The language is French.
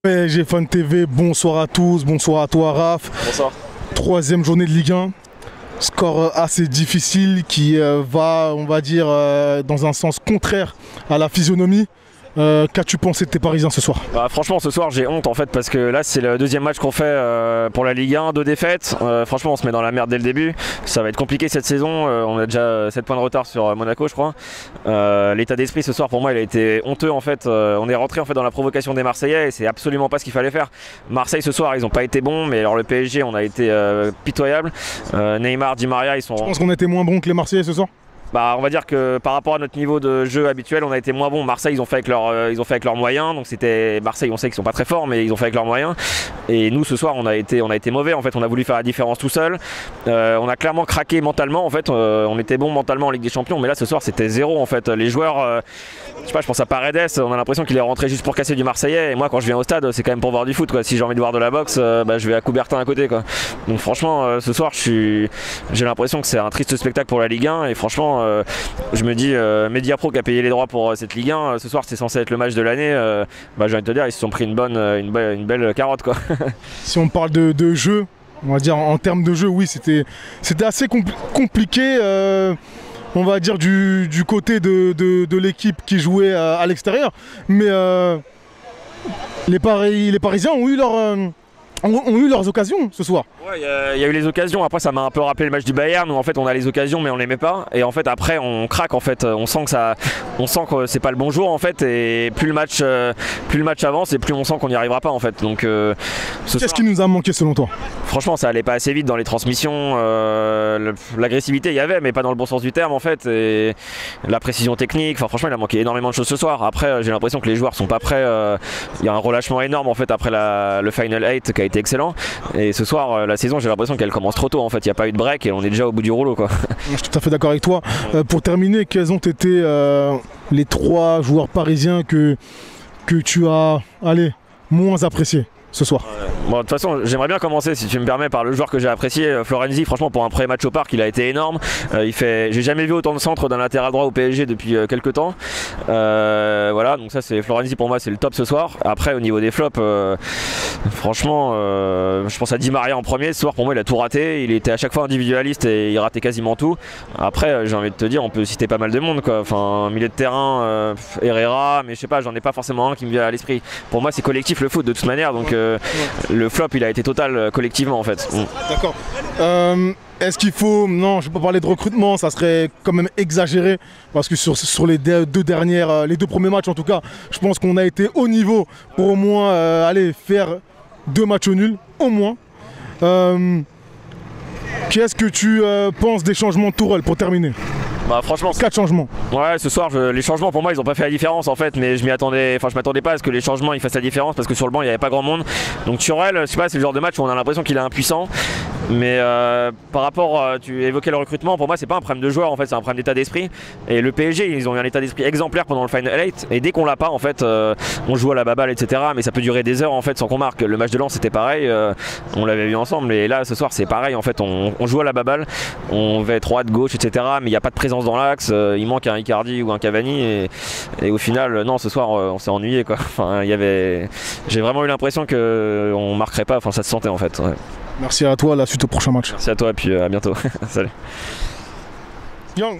PSG Fan TV, bonsoir à tous, bonsoir à toi Raph. Bonsoir. Troisième journée de Ligue 1, score assez difficile qui va, on va dire, dans un sens contraire à la physionomie. Qu'as-tu pensé de tes Parisiens ce soir? Franchement ce soir j'ai honte en fait parce que là c'est le deuxième match qu'on fait pour la Ligue 1, 2 défaites. Franchement on se met dans la merde dès le début. Ça va être compliqué cette saison, on a déjà 7 points de retard sur Monaco je crois. L'état d'esprit ce soir pour moi il a été honteux en fait. On est rentré en fait dans la provocation des Marseillais et c'est absolument pas ce qu'il fallait faire. Marseille ce soir ils ont pas été bons, mais alors le PSG on a été pitoyable. Neymar, Di Maria ils sont... Je pense qu'on a été moins bons que les Marseillais ce soir. On va dire que par rapport à notre niveau de jeu habituel, on a été moins bon. Marseille, ils ont fait avec leurs moyens. Donc c'était Marseille, on sait qu'ils sont pas très forts, mais ils ont fait avec leurs moyens. Et nous, ce soir, on a été mauvais. En fait, on a voulu faire la différence tout seul. On a clairement craqué mentalement. En fait, on était bon mentalement en Ligue des Champions, mais là, ce soir, c'était zéro. En fait, les joueurs, je sais pas, je pense à Paredes. On a l'impression qu'il est rentré juste pour casser du Marseillais. Et moi, quand je viens au stade, c'est quand même pour voir du foot, quoi. Si j'ai envie de voir de la boxe, je vais à Coubertin à côté, quoi. Donc franchement, ce soir, j'ai l'impression que c'est un triste spectacle pour la Ligue 1. Et franchement, je me dis, Mediapro qui a payé les droits pour cette Ligue 1, ce soir c'est censé être le match de l'année, j'ai envie de te dire, ils se sont pris une belle carotte quoi. Si on parle de jeu, on va dire en termes de jeu, oui c'était assez compliqué, on va dire du côté de l'équipe qui jouait à l'extérieur, mais les Parisiens ont eu leurs occasions ce soir. Ouais, il y a eu les occasions. Après, ça m'a un peu rappelé le match du Bayern où en fait on a les occasions mais on les met pas. Et en fait après on craque en fait. On sent que c'est pas le bon jour en fait. Et plus le match avance et plus on sent qu'on n'y arrivera pas en fait. Donc qu'est-ce qui nous a manqué selon toi? Franchement, ça allait pas assez vite dans les transmissions. L'agressivité il y avait, mais pas dans le bon sens du terme en fait. Et la précision technique. Enfin franchement, il a manqué énormément de choses ce soir. Après, j'ai l'impression que les joueurs sont pas prêts. Il y a un relâchement énorme en fait après le Final 8 qui a été excellent. Et ce soir, la saison, j'ai l'impression qu'elle commence trop tôt en fait. Il n'y a pas eu de break et on est déjà au bout du rouleau quoi. Je suis tout à fait d'accord avec toi. Pour terminer, quels ont été les 3 joueurs parisiens que tu as moins appréciés ce soir? Bon, de toute façon, j'aimerais bien commencer, si tu me permets, par le joueur que j'ai apprécié, Florenzi. Franchement, pour un premier match au parc, il a été énorme. J'ai jamais vu autant de centres d'un latéral droit au PSG depuis quelques temps. Voilà, donc ça, c'est Florenzi pour moi, c'est le top ce soir. Après, au niveau des flops, franchement, je pense à Di Maria en premier. Ce soir, pour moi, il a tout raté. Il était à chaque fois individualiste et il ratait quasiment tout. Après, j'ai envie de te dire, on peut citer pas mal de monde, quoi. Enfin, milieu de terrain, Herrera, mais je sais pas, j'en ai pas forcément un qui me vient à l'esprit. Pour moi, c'est collectif le foot de toute manière, donc. Le flop il a été total collectivement en fait. D'accord. Est-ce qu'il faut... Non, je ne vais pas parler de recrutement, ça serait quand même exagéré. Parce que sur les deux premiers matchs en tout cas, je pense qu'on a été au niveau pour au moins faire 2 matchs nuls, au moins. Qu'est-ce que tu penses des changements de Tourelle pour terminer? Franchement, 4 changements. Ouais, ce soir, les changements pour moi, ils ont pas fait la différence en fait, mais je m'attendais pas à ce que les changements ils fassent la différence parce que sur le banc il n'y avait pas grand monde. Donc Tourelle, je sais pas, c'est le genre de match où on a l'impression qu'il est impuissant. Mais par rapport, tu évoquais le recrutement, pour moi c'est pas un problème de joueur en fait, c'est un problème d'état d'esprit. Et le PSG, ils ont eu un état d'esprit exemplaire pendant le Final 8. Et dès qu'on l'a pas en fait, on joue à la baballe, etc. Mais ça peut durer des heures en fait sans qu'on marque. Le match de Lens c'était pareil, on l'avait vu ensemble. Et là ce soir c'est pareil en fait, on joue à la baballe, on va droite, gauche, etc. Mais il n'y a pas de présence dans l'axe, il manque un Icardi ou un Cavani. Et au final, non, ce soir on s'est ennuyé quoi. Enfin, j'ai vraiment eu l'impression qu'on marquerait pas, enfin ça se sentait en fait. Ouais. Merci à toi, la suite au prochain match. Merci à toi et puis à bientôt. Salut. Young.